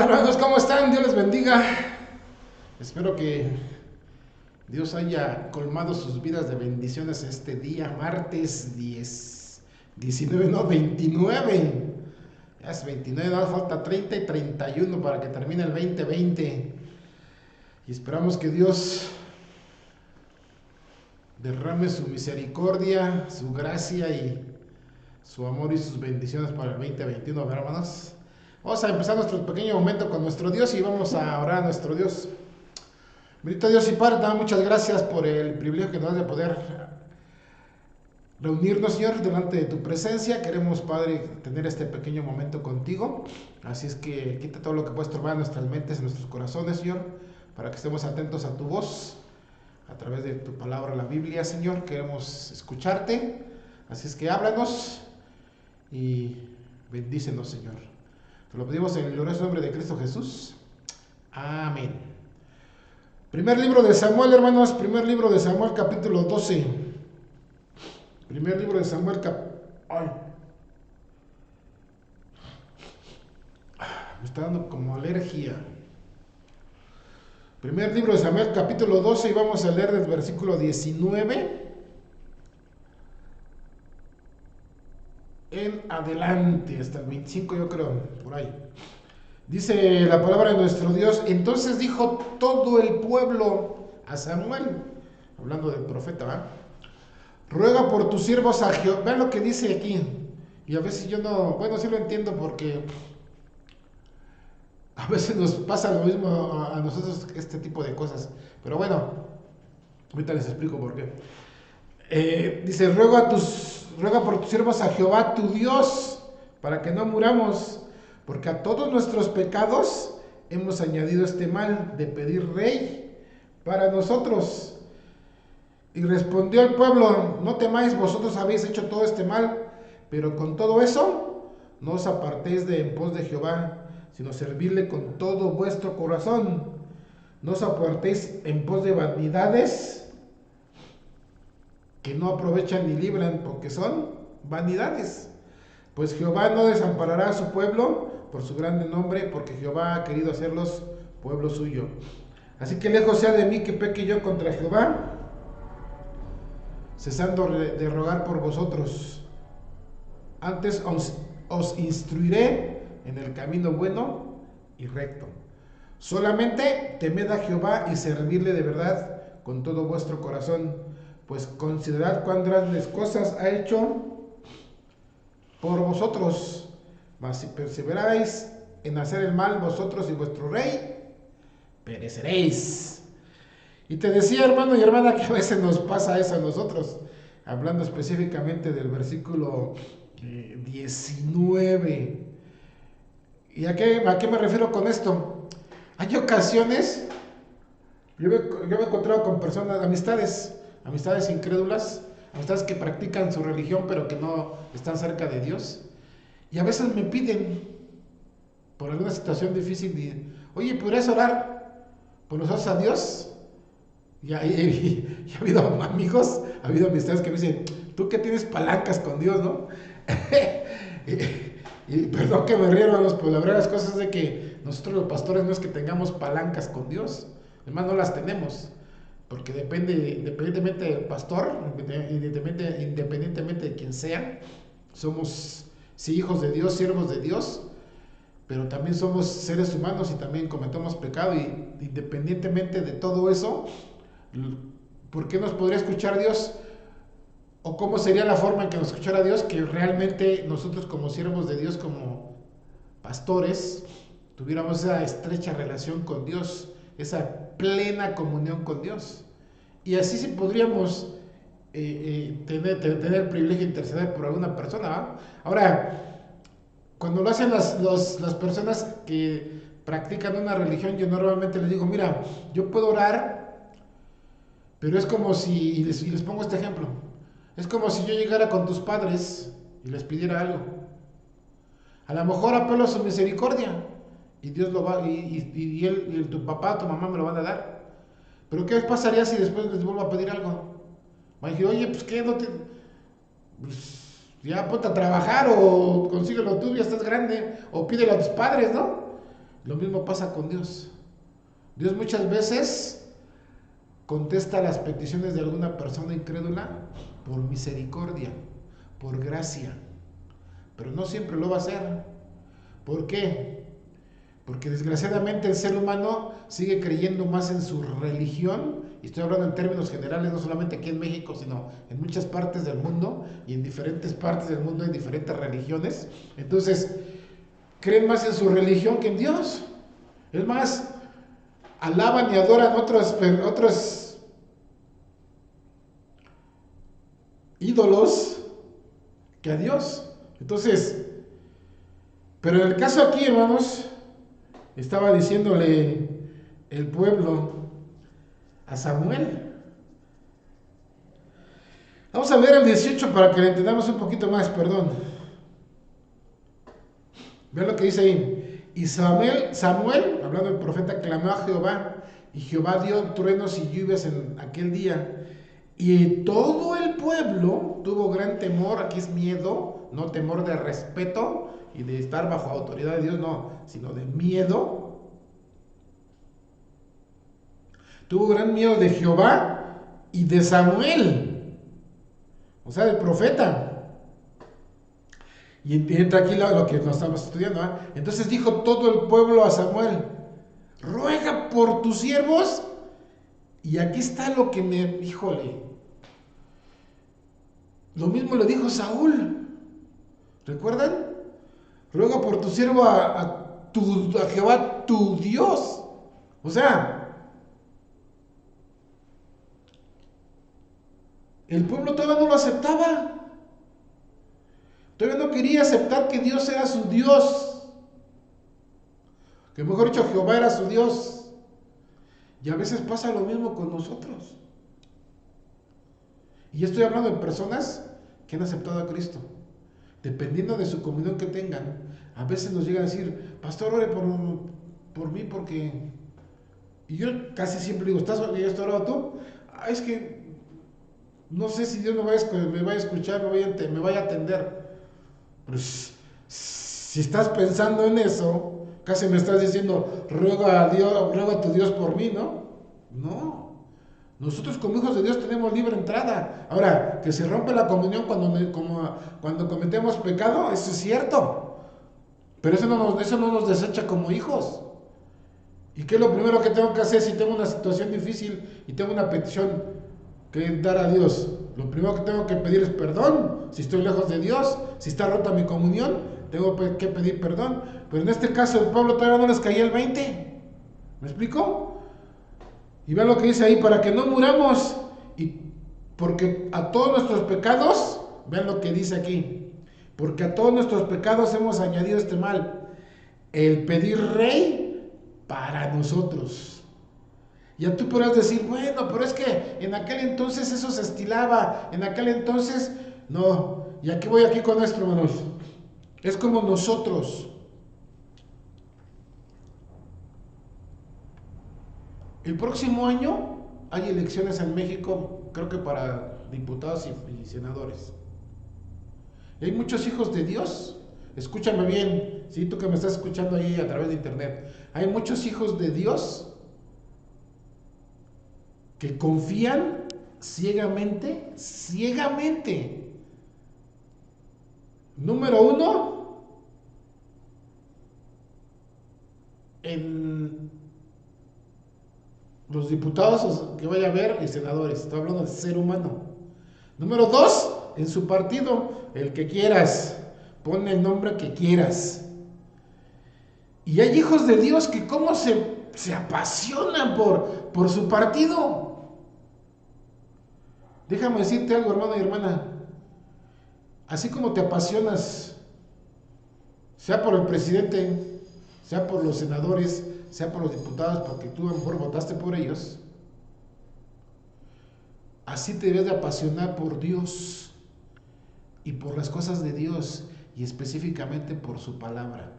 Hola hermanos, ¿cómo están? Dios les bendiga. Espero que Dios haya colmado sus vidas de bendiciones este día, martes 19, no, 29. Ya es 29, nada, falta 30 y 31 para que termine el 2020. Y esperamos que Dios derrame su misericordia, su gracia y su amor y sus bendiciones para el 2021, ¿verdad, hermanos? Vamos a empezar nuestro pequeño momento con nuestro Dios y vamos a orar a nuestro Dios. Bendito Dios y Padre, te damos muchas gracias por el privilegio que nos das de poder reunirnos, Señor, delante de tu presencia. Queremos, Padre, tener este pequeño momento contigo. Así es que quita todo lo que pueda estorbar en nuestras mentes, en nuestros corazones, Señor, para que estemos atentos a tu voz, a través de tu palabra, la Biblia, Señor. Queremos escucharte. Así es que háblanos y bendícenos, Señor. Te lo pedimos en el glorioso nombre de Cristo Jesús. Amén. Primer libro de Samuel, hermanos, primer libro de Samuel, capítulo 12. Primer libro de Samuel, me está dando como alergia. Primer libro de Samuel, capítulo 12, y vamos a leer del versículo 19 en adelante, hasta el 25 yo creo, por ahí. Dice la palabra de nuestro Dios: entonces dijo todo el pueblo a Samuel, hablando del profeta, ¿verdad? Ruega por tus siervos a Jehová. Vean lo que dice aquí. Y a veces yo no, bueno, sí lo entiendo porque a veces nos pasa lo mismo a nosotros este tipo de cosas. Pero bueno, ahorita les explico por qué. Dice, ruega por tus siervos a Jehová tu Dios, para que no muramos, porque a todos nuestros pecados hemos añadido este mal de pedir rey para nosotros. Y respondió el pueblo: no temáis, vosotros habéis hecho todo este mal, pero con todo eso no os apartéis de en pos de Jehová, sino servirle con todo vuestro corazón. No os apartéis en pos de vanidades que no aprovechan ni libran, porque son vanidades. Pues Jehová no desamparará a su pueblo por su grande nombre, porque Jehová ha querido hacerlos pueblo suyo. Así que lejos sea de mí que peque yo contra Jehová, cesando de rogar por vosotros. Antes os instruiré en el camino bueno y recto. Solamente temed a Jehová y servirle de verdad con todo vuestro corazón, pues considerad cuán grandes cosas ha hecho por vosotros. Mas si perseveráis en hacer el mal, vosotros y vuestro rey pereceréis. Y te decía, hermano y hermana, que a veces nos pasa eso a nosotros, hablando específicamente del versículo 19. ¿Y a qué me refiero con esto? Hay ocasiones, yo me he encontrado con personas, amistades incrédulas, amistades que practican su religión pero que no están cerca de Dios. Y a veces me piden, por alguna situación difícil, oye, ¿podrías orar por nosotros a Dios? Y ha habido amigos, ha habido amistades que me dicen, tú que tienes palancas con Dios, ¿no? y perdón que me río, hermanos, pero la verdad las cosas es de que nosotros los pastores no es que tengamos palancas con Dios, además no las tenemos, porque independientemente del pastor, independientemente de quien sea, somos sí hijos de Dios, siervos de Dios, pero también somos seres humanos y también cometemos pecado, y independientemente de todo eso, ¿por qué nos podría escuchar Dios? ¿O cómo sería la forma en que nos escuchara Dios? Que realmente nosotros como siervos de Dios, como pastores, tuviéramos esa estrecha relación con Dios, esa plena comunión con Dios. Y así sí podríamos tener el privilegio de interceder por alguna persona, ¿va? Ahora, cuando lo hacen las personas que practican una religión, yo normalmente les digo, mira, yo puedo orar, pero es como si, y les pongo este ejemplo, es como si yo llegara con tus padres y les pidiera algo. A lo mejor apelo a su misericordia y Dios lo va, y tu papá, tu mamá me lo van a dar. Pero ¿qué pasaría si después les vuelvo a pedir algo? Va a decir, oye, pues qué, no te, pues ya ponte a trabajar o consíguelo tú, ya estás grande, o pídelo a tus padres, ¿no? Lo mismo pasa con Dios. Dios muchas veces contesta las peticiones de alguna persona incrédula por misericordia, por gracia, pero no siempre lo va a hacer. ¿Por qué? Porque desgraciadamente el ser humano sigue creyendo más en su religión, y estoy hablando en términos generales, no solamente aquí en México, sino en muchas partes del mundo, y en diferentes partes del mundo hay diferentes religiones. Entonces, creen más en su religión que en Dios. Es más, alaban y adoran otros ídolos que a Dios. Entonces, pero en el caso aquí, hermanos, estaba diciéndole el pueblo a Samuel. Vamos a ver el 18 para que le entendamos un poquito más, perdón. Vean lo que dice ahí. Y Samuel, hablando del profeta, clamó a Jehová, y Jehová dio truenos y lluvias en aquel día. Y todo el pueblo tuvo gran temor, aquí es miedo, no temor de respeto y de estar bajo autoridad de Dios, no, sino de miedo. Tuvo gran miedo de Jehová y de Samuel, o sea, del profeta. Y entra aquí lo que nos estamos estudiando, ¿eh? Entonces dijo todo el pueblo a Samuel: ruega por tus siervos. Y aquí está lo que híjole, lo mismo le dijo Saúl. ¿Recuerdan? Ruega por tu siervo a Jehová tu Dios. O sea, el pueblo todavía no lo aceptaba. Todavía no quería aceptar que Dios era su Dios. Que mejor dicho, Jehová era su Dios. Y a veces pasa lo mismo con nosotros. Y estoy hablando de personas que han aceptado a Cristo. Dependiendo de su comunión que tengan, a veces nos llega a decir: pastor, ore por mí porque... Y yo casi siempre digo: ¿estás orando tú? Es que no sé si Dios me vaya a escuchar, me vaya a atender. Pues, si estás pensando en eso, casi me estás diciendo: ruega a tu Dios por mí, ¿no? No. Nosotros como hijos de Dios tenemos libre entrada. Ahora, que se rompe la comunión cuando cometemos pecado, eso es cierto. Pero eso no nos desecha como hijos. ¿Y qué es lo primero que tengo que hacer si tengo una situación difícil y tengo una petición que dar a Dios? Lo primero que tengo que pedir es perdón. Si estoy lejos de Dios, si está rota mi comunión, tengo que pedir perdón. Pero en este caso el pueblo todavía no les caía el 20. ¿Me explico? Y vean lo que dice ahí: para que no muramos, y porque a todos nuestros pecados, vean lo que dice aquí, porque a todos nuestros pecados hemos añadido este mal, el pedir rey para nosotros. Ya tú podrás decir: bueno, pero es que en aquel entonces eso se estilaba, en aquel entonces no. Y aquí voy con esto, hermanos. Es como nosotros. El próximo año hay elecciones en México, creo que para diputados y senadores. Y hay muchos hijos de Dios. Escúchame bien, ¿sí? Tú que me estás escuchando ahí a través de internet. Hay muchos hijos de Dios que confían ciegamente. Número uno, en los diputados que vaya a haber y senadores. Estoy hablando de ser humano. Número dos, en su partido, el que quieras. Pon el nombre que quieras. Y hay hijos de Dios que cómo se apasionan por su partido. Déjame decirte algo, hermano y hermana. Así como te apasionas, sea por el presidente, sea por los senadores, sea por los diputados, porque tú a lo mejor votaste por ellos, así te debes de apasionar por Dios y por las cosas de Dios, y específicamente por su palabra.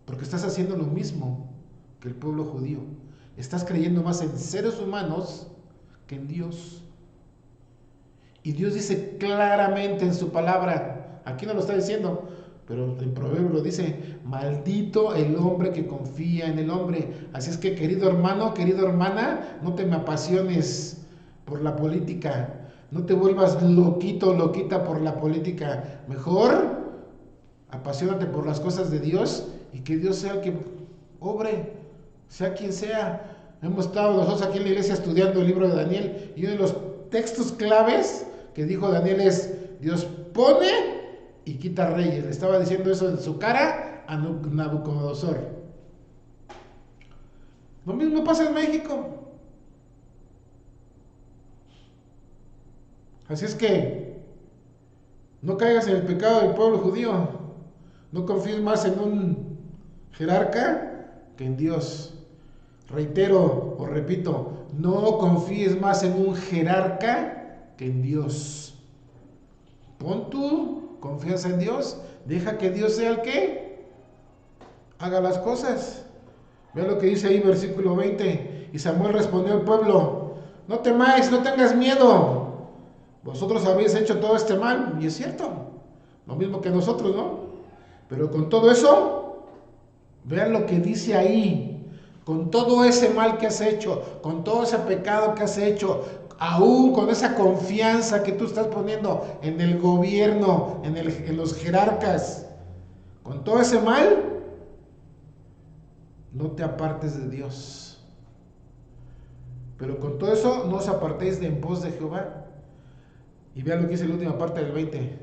Porque estás haciendo lo mismo que el pueblo judío. Estás creyendo más en seres humanos que en Dios. Y Dios dice claramente en su palabra, aquí no lo está diciendo, pero en Proverbio lo dice, maldito el hombre que confía en el hombre. Así es que, querido hermano, querida hermana, no te me apasiones por la política, no te vuelvas loquito, loquita por la política. Mejor apasionate por las cosas de Dios y que Dios sea el que obre, sea quien sea. Hemos estado nosotros aquí en la iglesia estudiando el libro de Daniel y uno de los textos claves que dijo Daniel es: Dios pone y quita reyes. Le estaba diciendo eso en su cara a Nabucodonosor. Lo mismo pasa en México. Así es que no caigas en el pecado del pueblo judío. No confíes más en un jerarca que en Dios. Reitero o repito, no confíes más en un jerarca que en Dios. Pon tu confianza en Dios. Deja que Dios sea el que haga las cosas. Vean lo que dice ahí, versículo 20. Y Samuel respondió al pueblo: no temáis, no tengas miedo. Vosotros habéis hecho todo este mal. Y es cierto, lo mismo que nosotros, ¿no? Pero con todo eso, vean lo que dice ahí. Con todo ese mal que has hecho, con todo ese pecado que has hecho, aún con esa confianza que tú estás poniendo en el gobierno, en los jerarcas, con todo ese mal, no te apartes de Dios. Pero con todo eso, no os apartéis de en pos de Jehová. Y vean lo que dice la última parte del 20.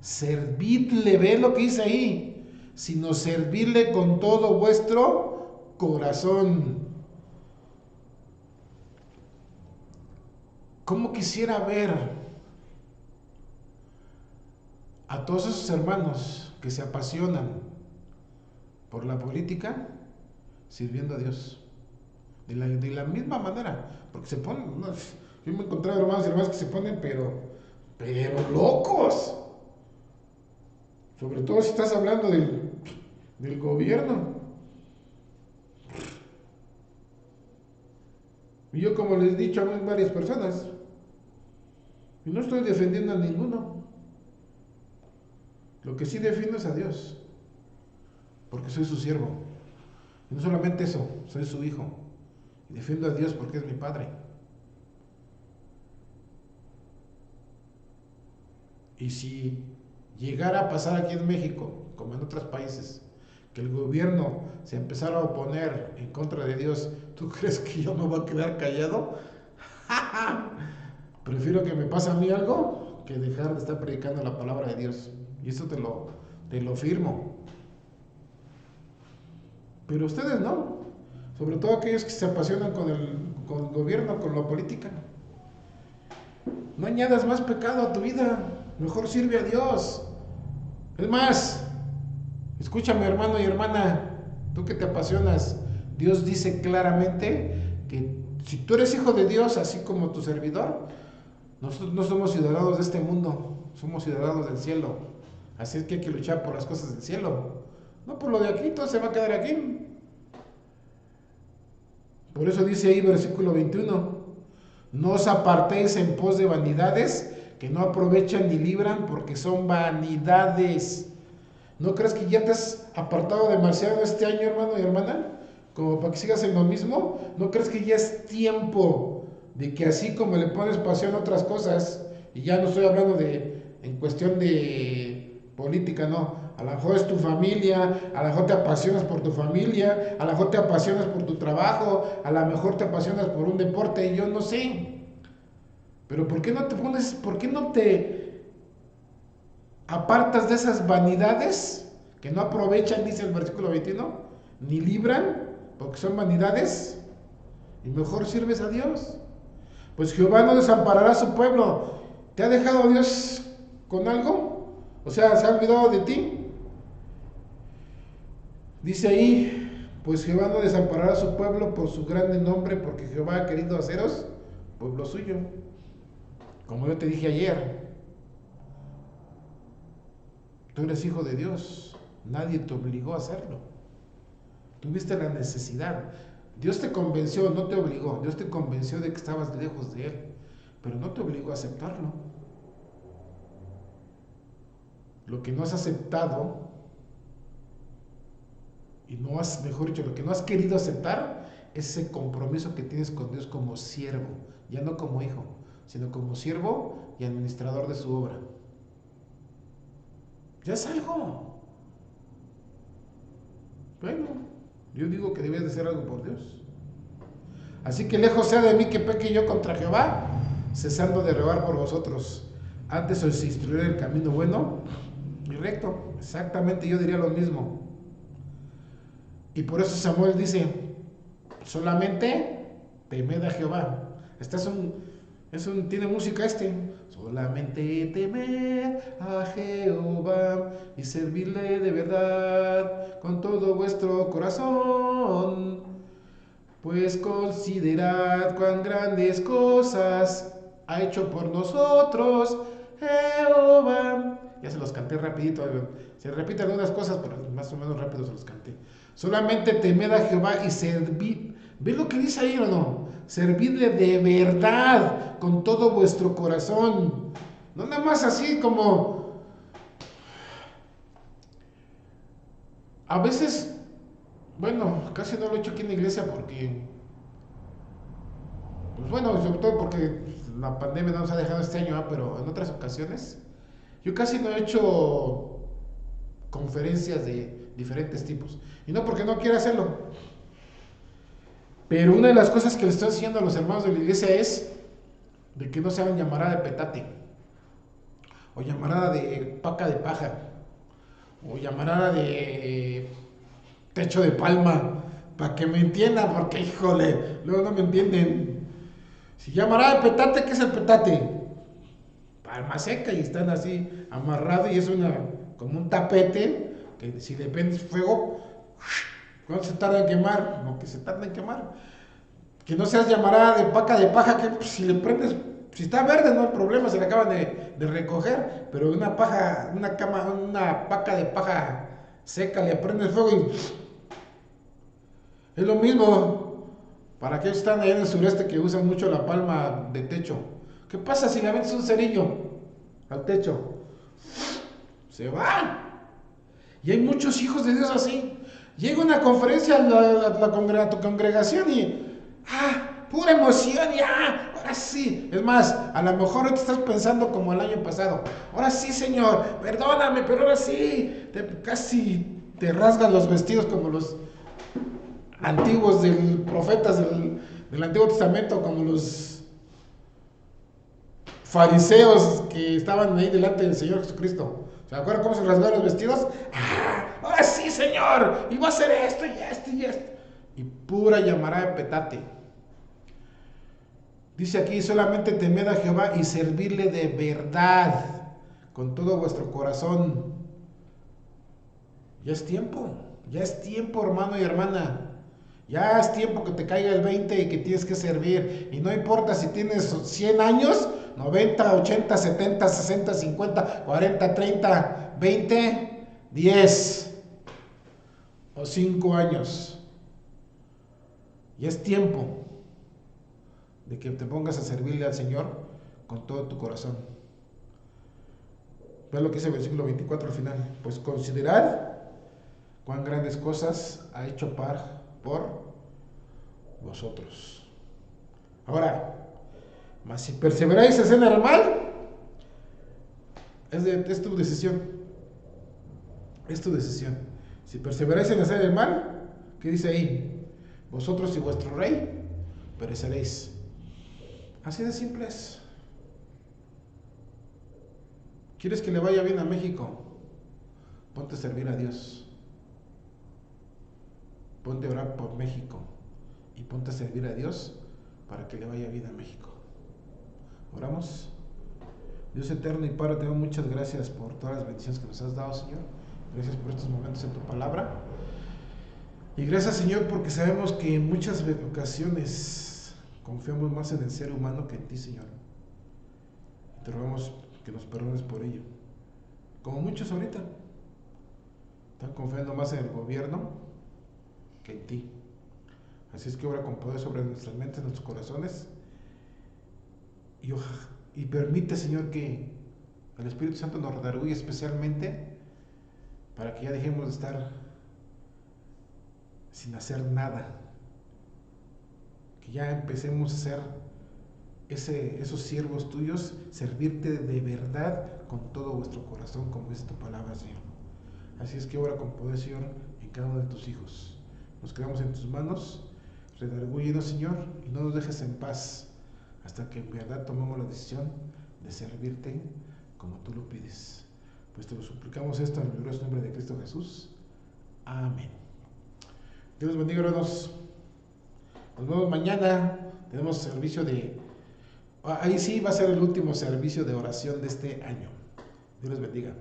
Servidle, ve lo que dice ahí, sino servirle con todo vuestro corazón. ¿Cómo quisiera ver a todos esos hermanos que se apasionan por la política sirviendo a Dios? De la misma manera, porque se ponen, no, yo me he encontrado hermanos y hermanas que se ponen, pero locos. Sobre todo si estás hablando del gobierno. Y yo, como les he dicho a varias personas, y no estoy defendiendo a ninguno. Lo que sí defiendo es a Dios, porque soy su siervo. Y no solamente eso, soy su hijo. Y defiendo a Dios porque es mi padre. Y si llegara a pasar aquí en México, como en otros países, que el gobierno se empezara a oponer en contra de Dios, ¿tú crees que yo me voy a quedar callado? Prefiero que me pase a mí algo que dejar de estar predicando la palabra de Dios. Y eso te lo firmo. Pero ustedes no. Sobre todo aquellos que se apasionan con el gobierno, con la política. No añadas más pecado a tu vida. Mejor sirve a Dios. Es más, escúchame, hermano y hermana, tú que te apasionas, Dios dice claramente que si tú eres hijo de Dios, así como tu servidor, nosotros no somos ciudadanos de este mundo, somos ciudadanos del cielo. Así es que hay que luchar por las cosas del cielo. No por lo de aquí, todo se va a quedar aquí. Por eso dice ahí versículo 21, no os apartéis en pos de vanidades que no aprovechan ni libran, porque son vanidades. ¿No crees que ya te has apartado demasiado este año, hermano y hermana? Como para que sigas en lo mismo. ¿No crees que ya es tiempo de que así como le pones pasión a otras cosas, y ya no estoy hablando en cuestión de política, no, a lo mejor es tu familia, a lo mejor te apasionas por tu familia, a lo mejor te apasionas por tu trabajo, a lo mejor te apasionas por un deporte, yo no sé. Pero ¿por qué no te apartas de esas vanidades que no aprovechan, dice el versículo 21, ni libran, porque son vanidades, y mejor sirves a Dios? Pues Jehová no desamparará a su pueblo. ¿Te ha dejado Dios con algo? O sea, ¿se ha olvidado de ti? Dice ahí, pues Jehová no desamparará a su pueblo por su grande nombre, porque Jehová ha querido haceros pueblo suyo. Como yo te dije ayer, tú eres hijo de Dios, nadie te obligó a hacerlo. Tuviste la necesidad. Dios te convenció, no te obligó. Dios te convenció de que estabas lejos de Él, pero no te obligó a aceptarlo. Lo que no has aceptado y no has, mejor dicho, lo que no has querido aceptar es ese compromiso que tienes con Dios como siervo, ya no como hijo, sino como siervo y administrador de su obra. Ya es algo. Bueno, yo digo que debes de hacer algo por Dios. Así que lejos sea de mí que peque yo contra Jehová, cesando de rogar por vosotros. Antes os instruiré el camino bueno y recto. Exactamente, yo diría lo mismo. Y por eso Samuel dice, solamente temed a Jehová. Este tiene música este. Solamente temed a Jehová y servirle de verdad con todo vuestro corazón. Pues considerad cuán grandes cosas ha hecho por nosotros Jehová. Ya se los canté rapidito. Se repiten algunas cosas, pero más o menos rápido se los canté. Solamente temed a Jehová y servid. ¿Ves lo que dice ahí o no? Servidle de verdad con todo vuestro corazón. No nada más así como... A veces, bueno, casi no lo he hecho aquí en la iglesia porque... Pues bueno, sobre todo porque la pandemia no nos ha dejado este año, pero en otras ocasiones yo casi no he hecho conferencias de diferentes tipos. Y no porque no quiera hacerlo. Pero una de las cosas que le estoy haciendo a los hermanos de la iglesia es de que no se hagan llamarada de petate, o llamarada de paca de paja, o llamarada de techo de palma, para que me entiendan, porque híjole, luego no me entienden. Si llamarada de petate, ¿qué es el petate? Palma seca y están así amarrados y es como un tapete que si le prendes fuego, ¿cuánto se tarda en quemar? Lo que se tarda en quemar. Que no seas llamarada de paca de paja, que pues, si le prendes, si está verde no hay problema, se le acaban de recoger, pero una paca de paja seca le prendes fuego y es lo mismo. Para aquellos que están ahí en el sureste que usan mucho la palma de techo, ¿qué pasa si le metes un cerillo al techo? Se va. Y hay muchos hijos de Dios así. Llega una conferencia a tu congregación y pura emoción y ahora sí. Es más, a lo mejor te estás pensando como el año pasado. Ahora sí, Señor, perdóname, pero ahora sí. Casi te rasgan los vestidos como los antiguos profetas del Antiguo Testamento, como los fariseos que estaban ahí delante del Señor Jesucristo. ¿Se acuerdan cómo se rasgaron los vestidos? Ahora sí, Señor, y va a hacer esto y esto y esto. Y pura llamará de petate. Dice aquí, solamente temed a Jehová y servirle de verdad con todo vuestro corazón. Ya es tiempo, hermano y hermana. Ya es tiempo que te caiga el 20 y que tienes que servir. Y no importa si tienes 100 años, 90, 80, 70, 60, 50, 40, 30, 20, 10 o 5 años. Ya es tiempo de que te pongas a servirle al Señor con todo tu corazón. Ve lo que dice el versículo 24 al final. Pues considerad cuán grandes cosas ha hecho por vosotros. Ahora, mas si perseveráis en hacer el mal, es tu decisión. Es tu decisión. Si perseveráis en hacer el mal, ¿qué dice ahí? Vosotros y vuestro rey pereceréis. Así de simple es. ¿Quieres que le vaya bien a México? Ponte a servir a Dios. Ponte a orar por México. Y ponte a servir a Dios para que le vaya bien a México. ¿Oramos? Dios eterno y Padre, te doy muchas gracias por todas las bendiciones que nos has dado, Señor. Gracias por estos momentos en tu palabra. Y gracias, Señor, porque sabemos que en muchas ocasiones confiamos más en el ser humano que en ti, Señor. Te rogamos que nos perdones por ello. Como muchos ahorita están confiando más en el gobierno que en ti. Así es que obra con poder sobre nuestras mentes, nuestros corazones. Y permite, Señor, que el Espíritu Santo nos redarguye especialmente para que ya dejemos de estar sin hacer nada. Que ya empecemos a ser esos siervos tuyos, servirte de verdad con todo vuestro corazón, como dice tu palabra, Señor. Así es que obra con poder, Señor, en cada uno de tus hijos. Nos quedamos en tus manos, redargúyenos, Señor, y no nos dejes en paz hasta que en verdad tomemos la decisión de servirte como tú lo pides. Pues te lo suplicamos esto en el glorioso nombre de Cristo Jesús. Amén. Dios los bendiga, hermanos. Nos vemos mañana. Tenemos servicio de... Ahí sí va a ser el último servicio de oración de este año. Dios les bendiga.